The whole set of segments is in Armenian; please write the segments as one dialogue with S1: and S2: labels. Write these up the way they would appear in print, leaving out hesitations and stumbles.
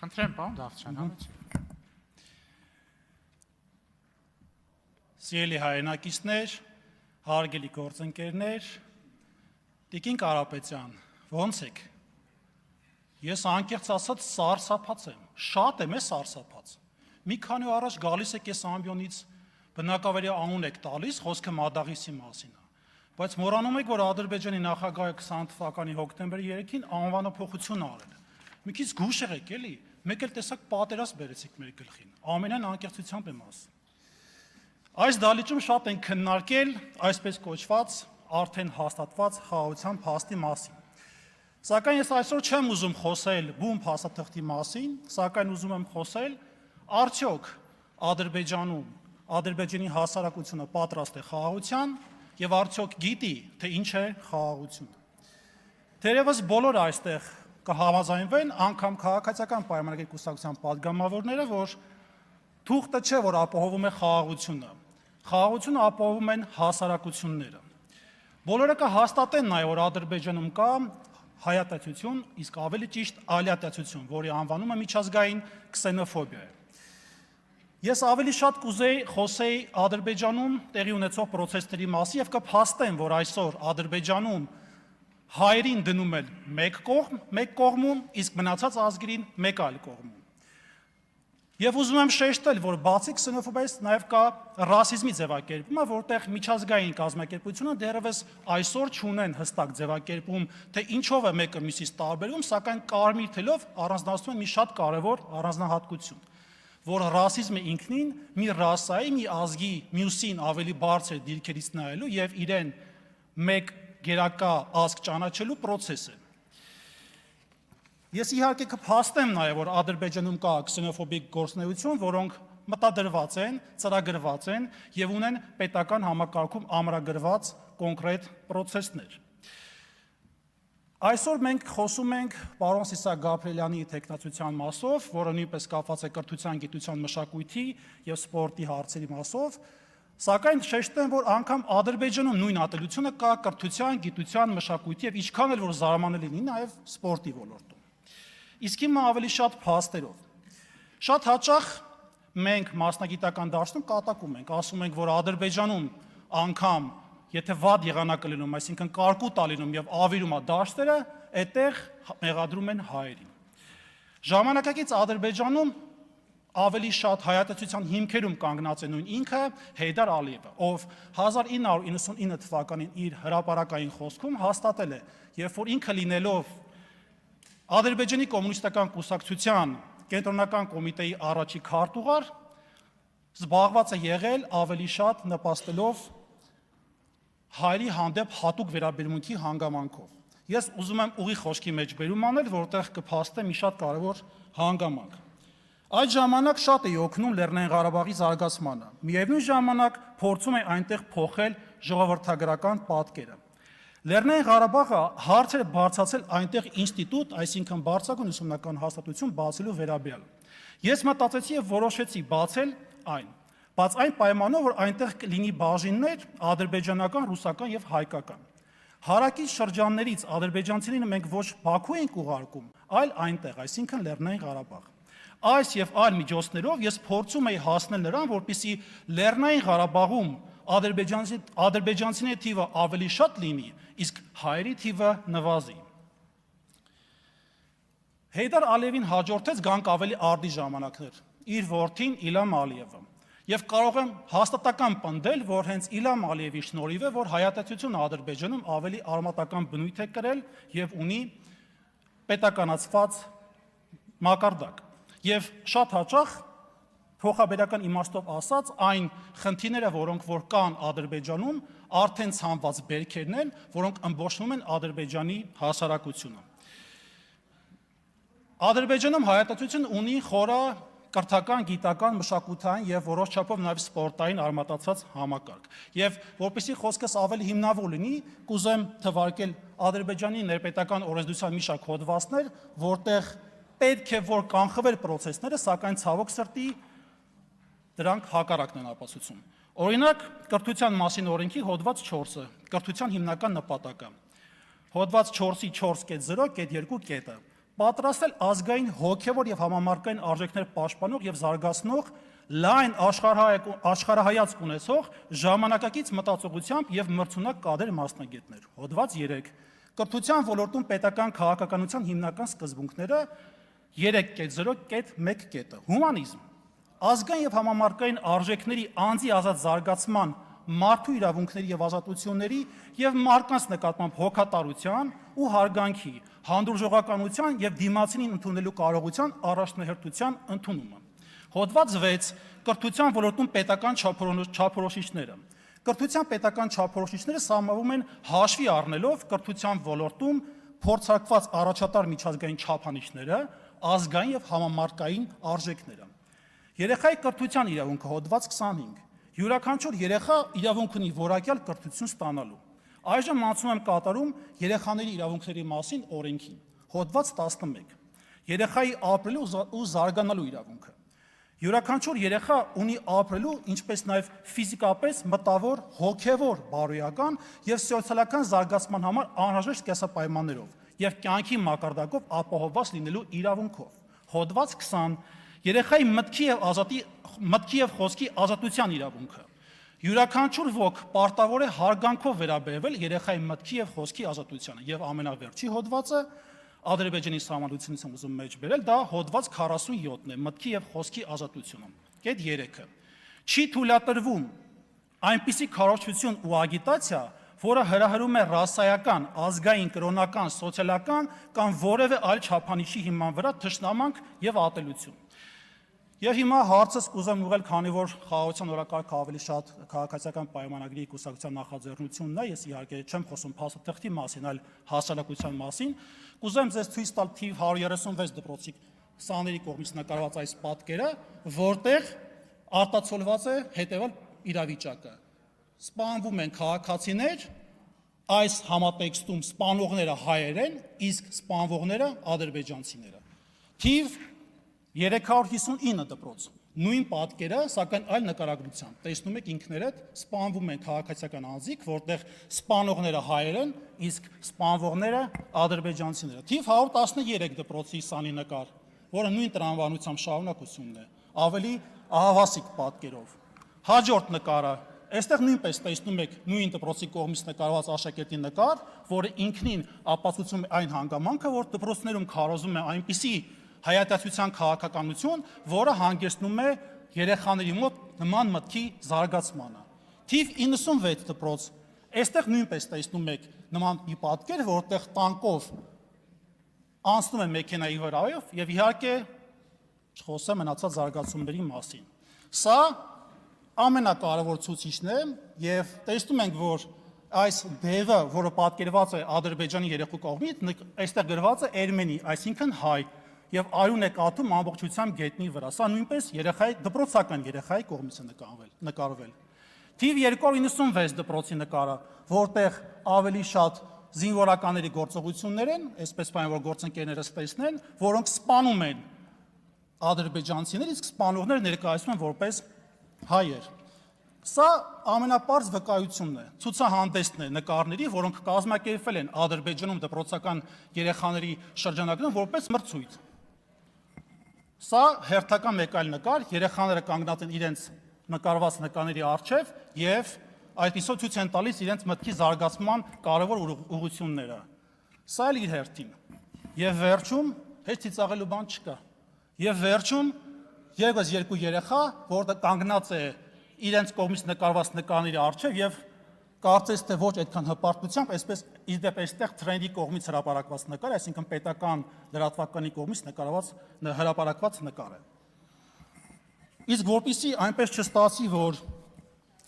S1: Խնդրեմ, պարոն Դավթյան, համեցեք։
S2: Սիրելի հայրենակիցներ, հարգելի գործընկերներ, Տիկին Կարապետյան, ո՞նց եք։ Ես անկեղծ ասած սարսափած եմ, շատ եմ սարսափած։ Մի քանի օր առաջ գալիս եք այս ամբիոնից բնակավայրի անուն եք տալիս, խոսքը Մադաղիսի մասին է։ Բայց մոռանում եք, որ Ադրբեջանի նախագահը 20 թվականի հոկտեմբերի 3-ին անվանափոխություն արել։ Մի քիչ զգուշ եղեք, էլի, մեկ էլ տեսակ պատերազմ բերեցիք մեր գլխին։ Ամենայն անկեղծությամբ եմ ասում։ Այս դալիճում շատ են քննարկել այսպես կոչված արդեն հաստատված խաղաղության փաստի մասին։ Սակայն ես այսօր չեմ ուզում խոսել բուն փաստաթղթի մասին, սակայն ուզում եմ խոսել արդյոք Ադրբեջանում Ադրբեջանի հասարակությունը պատրաստ է խաղաղության եւ արդյոք գիտի, թե ինչ է խաղաղությունը։ Թերևս բոլորը այստեղ կհամաձայնվեն, անգամ քաղաքացիական պայմանագրի կուսակցության падգամավորները, որ թուղթը չէ, որ ապահովում է խաղաղությունը։ Խաղաղությունը ապահովում են հասարակությունները։ Բոլորը կհաստատեն նաև, որ Ադրբեջանում կա հայատացություն, իսկ ավելի ճիշտ ալիատացություն, որի անվանումը միջազգային քսենոֆոբիա է։ Ես ավելի շատ կուզեի խոսեի Ադրբեջանում տեղի ունեցող պրոցեսների մասին եւ կփաստեմ, որ այսօր Ադրբեջանում հայերին դնում են մեկ կողմում, իսկ մնացած ազգերին մեկ այլ կողմում։ Եվ ուզում եմ շեշտել, որ բացի քսենոֆոբիայից նաև կա ռասիզմի ձևակերպումը, որտեղ միջազգային կազմակերպությունը դեռևս այսօր չունեն հստակ ձևակերպում, թե ինչով է մեկը մյուսից տարբերվում, սակայն կարմիր թելով առանձնացնում են մի շատ կարևոր առանձնահատկություն, որ ռասիզմը ինքնին մի ռասայի, մի ազգի մյուսին ավելի բարձր դիրքերից նայելու եւ իրեն մեկ գերակա ազգ ճանաչելու process է։ Ես իհարկե կփաստեմ նաև, որ Ադրբեջանում կա քսենոֆոբիկ գործունեություն, որոնք մտադրված են, ծրագրված են եւ ունեն պետական համակարգում ամրագրված կոնկրետ process-ներ։ Այսօր մենք խոսում ենք պարոն Սիսակ Գաբրելյանի թեկնածության մասով, որը նույնպես կապված է կրթության, գիտության, մշակույթի եւ սպորտի հարցերի մասով, սակայն շեշտեմ, որ անգամ Ադրբեջանում նույն ատելությունը կա կրթության, գիտության, մշակույթի եւ ինչքան էլ որ զարմանալի լինի նաեւ սպորտի ոլորտում։ Իսկ հիմա ավելի շատ փաստերով։ Շատ հաճախ մենք մասնագիտական դաշտում կատակում ենք, ասում ենք, որ Ադրբեջանում անգամ եթե վատ եղանակը լինում, այսինքն կարկուտ է լինում եւ ավիրում է դաշտերը, այդտեղ մեղադրում են հայերին։ Ժամանակակից Ադրբեջանում ավելի շատ հայատացության հիմքերում կանգնած է նույն ինքը Հեյդար Ալիևը, ով 1999 թվականին իր հրապարակային խոսքում հաստատել է, երբ որ ինքը լինելով Ադրբեջանի կոմունիստական կուսակցության կենտրոնական կոմիտեի առաջի քարտուղար զբաղված է եղել ավելի շատ նպաստելով հայերի հանդեպ հատուկ վերաբերմունքի հանգամանքով։ Ես ուզում եմ ուղի խոսքի մեջ բերում անել, որտեղ կփաստեմ մի շատ կարևոր հանգամանք։ Այդ ժամանակ շատ է օգնում Լեռնային Ղարաբաղի զարգացմանը։ Միևնույն ժամանակ փորձում է այնտեղ փոխել ժողովրդագրական պատկերը։ Լեռնային Ղարաբաղը հարց էր բարձրացել այնտեղ ինստիտուտ, այսինքն բարձրագույն ուսումնական հաստատություն բացելու վերաբերյալ։ Ես մտածեցի եւ որոշեցի բացել այն, բայց այն պայմանով, որ այնտեղ կլինի բաժիններ ադրբեջանական, ռուսական եւ հայկական։ Հարակից շրջաններից ադրբեջանցիներին մենք ոչ Բաքու ենք ուղարկում, այլ այնտեղ, այսինքն Լեռնային Ղարաբաղ։ Այս եւ այլ միջոցներով ես փորձում եի հասնել նրան, որպեսզի Լեռնային Ղարաբաղում ադրբեջանցիների թիվը ավելի շատ լինի, իսկ հայերի թիվը նվազի։ Հեյդար Ալիևին հաջորդեց գանք ավելի արդի ժամանակներ, իր որդին Իլհամ Ալիևը։ Եվ կարող եմ հաստատական պնդել, որ հենց Իլհամ Ալիևի շնորհիվ է, որ հայատացությունը Ադրբեջանում ավելի արմատական բնույթ է կրել եւ ունի պետականացված մակարդակ։ Եվ շատ հաճախ փոխաբերական իմաստով ասած, այն խնդիրները, որոնք որ կան Ադրբեջանում, արդեն ցանված բերքերն են, որոնք ըմբոշխնում են Ադրբեջանի հասարակությունը։ Ադրբեջանում հայատացությունը ունի խորը կրթական, գիտական, մշակութային եւ որոշ չափով նաեւ սպորտային արմատացած համակարգ։ Եվ որպեսզի խոսքս ավելի հիմնավոր լինի, կուզեմ թվարկել Ադրբեջանի ներպետական օրենսդրության մի շարք հոդվածներ, որտեղ պետք է որ կանխվեր process-ները, սակայն ցավոք սրտի դրանք հակառակն են ապացուցում։ Օրինակ, կրթության մասին օրենքի հոդված 4-ը, կրթության հիմնական նպատակը։ Հոդված 4-ի 4.0.2 կետը պատրաստել ազգային հոգևոր եւ համամարտկային արժեքներ պաշտպանող եւ զարգացնող լայն աշխարհայացք ունեցող ժամանակակից մտածողությամբ եւ մրցունակ կադր մասնագետներ։ Հոդված 3. Կրթության ոլորտում պետական քաղաքականության հիմնական սկզբունքները 3.0.1 կետը։ Հումանիզմ, ազգային եւ համամարտկային արժեքների անձի ազատ զարգացման, մարդու իրավունքների եւ ազատությունների եւ մարդկանց նկատմամբ հոգատարության ու հարգանքի, հանդուրժողականության եւ դիմացինին ընդունելու կարողության առաջնահերթության ընդունումը։ Հոդված 6. Կրթության ոլորտում պետական չափորոշիչները։ Կրթության պետական չափորոշիչները սահմանվում են հաշվի առնելով կրթության ոլորտում փորձարկված առաջատար միջազգային չափանիշները, ազգային եւ համամարտկային արժեքները։ Երեխայի կրթության իրավունքը հոդված 25. Յուրաքանչյուր երեխա իրավունք ունի որակյալ կրթություն ստանալու։ Այժմ անցում եմ կատարում երեխաների իրավունքների մասին օրենքին։ Հոդված 11. Երեխայի ապրելու ու զարգանալու իրավունքը։ Յուրաքանչյուր երեխա ունի ապրելու, ինչպես նաև ֆիզիկապես, մտավոր, հոգևոր, բարոյական եւ սոցիալական զարգացման համար անհրաժեշտ կենսապայմաններով եւ կյանքի մակարդակով ապահովված լինելու իրավունքով։ Հոդված 20. Երեխայի մտքի եւ խոսքի ազատության իրավունքը։ Յուրաքանչյուր ոք պարտավոր է հարգանքով վերաբերվել երեխայի մտքի եւ խոսքի ազատությանը եւ ամենավերջի հոդվածը Ադրբեջանի սահմանությունից եմ ուզում մեջ բերել, դա հոդված 47-ն է, մտքի եւ խոսքի ազատությունը։ Կետ 3-ը։ Չի թույլատրվում այնպիսի քարոզչություն ու ագիտացիա, որը հրահրում է ռասայական, ազգային, կրոնական, սոցիալական կամ որևէ այլ չափանիշի հիման վրա թշնամանք եւ ատելություն։ Եվ հիմա հարցս կուզեմ ուղղել, քանի որ խաղաղության օրակարգը ավելի շատ քաղաքացիական պայմանագրի կուսակցության նախաձեռնությունն է, ես իհարկե չեմ խոսում փաստաթղթի մասին, այլ հասարակության մասին, կուզեմ ձեզ ցույց տալ թիվ 136 դպրոցի սաների կողմից նկարված այս պատկերը, որտեղ արտացոլված է հետևյալ իրավիճակը։ Սպանվում են քաղաքացիներ, այս համատեքստում սպանողները հայեր են, իսկ սպանվողները ադրբեջանցիները։ Թիվ 359 դպրոց, նույն պատկերը, սակայն այլ նկարագրությամբ, տեսնում եք ինքներդ, սպանվում են քաղաքացիական անձիկ, որտեղ սպանողները հայեր են, իսկ սպանվողները ադրբեջանցիները։ Թիվ 113 դպրոցի սանի նկար, որը նույն տրամաբանությամբ շարունակությունն է, ավելի ահավասիկ պատկերով։ Հաջորդ նկարը, այստեղ նույնպես տեսնում եք նույն դպրոցի կողմից նկարված աշակերտի նկար, որը ինքնին ապացուցում է այն հանգամանքը, որ դպրոցներում քարոզում է այնպիսի հայատացության քաղաքականություն, որը հանգեցնում է երեխաների մոտ նման մտքի զարգացմանը։ Թիվ 96 դպրոց, այստեղ նույնպես տեսնում եք նման մի պատկեր, որտեղ տանկով անցնում են մեքենայի վրայով եւ իհարկե չխոսեմ մնացած զարգացումների մասին։ Սա ամենակարևոր ցուցիչն է եւ տեսնում ենք, որ այս դևը, որը պատկերված է Ադրբեջանի երեխու կողմից, այստեղ գրված է Էրմենի, այսինքն հայ, եւ արյուն է կաթում ամբողջությամբ գետնի վրա։ Սա նույնպես դպրոցական երեխայի կողմից է նկարվել։ Թիվ 296 դպրոցի նկարը, որտեղ ավելի շատ զինվորականների գործողություններ են, այսպես պայն որ գործընկերներս տեսնեն, որոնք սպանում են ադրբեջանցիներ, իսկ սպանողները ներկայացնում են որպես հայեր։ Սա ամենապարզ վկայությունն է, ցուցահանդեսն է նկարների, որոնք կազմակերպվել են Ադրբեջանում դպրոցական երեխաների շրջանակներում որպես մրցույթ։ Սա հերթական մեկ այլ նկար, երեխաները կանգնած են իրենց նկարված նկարների առջև եւ այդպիսով ցույց են տալիս իրենց մտքի զարգացման կարևոր ուղղությունները։ Սա էլ իր հերթին։ Եվ վերջում հեչ ծիծաղելու բան չկա։ Եվ վերջում եւս երկու երեխա, որը կանգնած է իրենց կողմից նկարված նկարների առջև եւ կարծես թե ոչ այդքան հպարտությամբ, այսպես իդեպ այստեղ թրենդի կողմից հրապարակված նկար, այսինքն պետական լրատվականի կողմից հրապարակված նկար է։ Իսկ որպեսզի այնպես չստացի, որ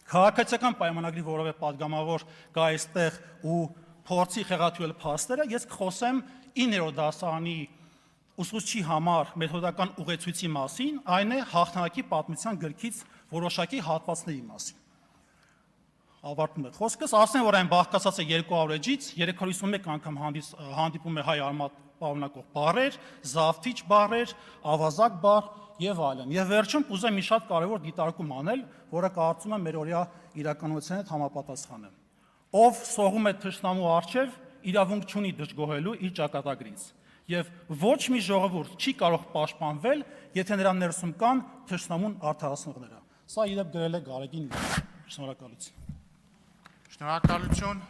S2: քաղաքացիական պայմանագրի որևէ падգամավոր գա այստեղ ու փորձի խեղաթյուրել փաստերը, ես կխոսեմ 9-րդ դասարանի ուսուցչի համար մեթոդական ուղեցույցի մասին, այն է հաղթանակի պատմության գրքից որոշակի հատվածների մասին։ Ավարտում է խոսքս, ասեմ, որ այն բաղկացած է 200 էջից, 351 անգամ հանդիպում է հայ արմատ պարունակող բառեր, զավթիչ բառեր, ավազակ բառ եւ այլն։ Եվ վերջում կուզեմ մի շատ կարևոր դիտարկում անել, որը կարծում եմ մեր օրյա իրականության հետ համապատասխան է։ Ով սողում է թշնամու առջև, իրավունք չունի դժգոհելու իր ճակատագրից։ Եվ ոչ մի ժողովուրդ չի կարող պաշտպանվել, եթե նրա ներսում կան թշնամուն արդարացնողները։ Սա իրեն գրել է Գարեգին։ Շնորհակալություն։
S1: Շնորհակալություն։